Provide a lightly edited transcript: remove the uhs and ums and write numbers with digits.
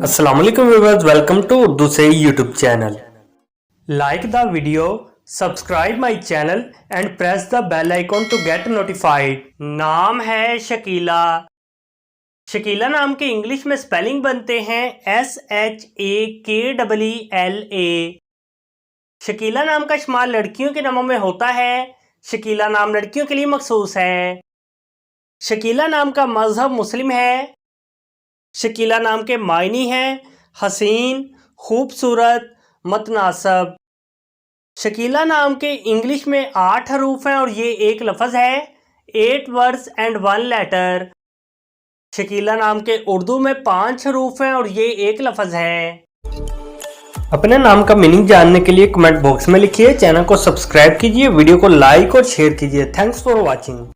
अस्सलाम वालेकुम viewers, welcome to Urdu से YouTube channel. Like the video, subscribe my channel and press the bell icon to get notified. नाम है शकीला। शकीला नाम के इंग्लिश में स्पेलिंग बनते हैं SHAKEELA। शकीला नाम का इस्तेमाल लड़कियों के नामों में होता है। शकीला नाम लड़कियों के लिए मखसूस है। शकीला नाम का मजहब मुस्लिम है। शकीला नाम के मायनी हैं हसीन, खूबसूरत, मतनासब। शकीला नाम के इंग्लिश में 8 हरूफ हैं और ये एक लफ्ज़ है। 8 वर्ड्स एंड 1 लेटर। शकीला नाम के उर्दू में 5 हरूफ हैं और ये एक लफ्ज़ है। अपने नाम का मीनिंग जानने के लिए कमेंट बॉक्स में लिखिए। चैनल को सब्सक्राइब कीजिए, वीडियो को लाइक और शेयर कीजिए। Thanks for watching.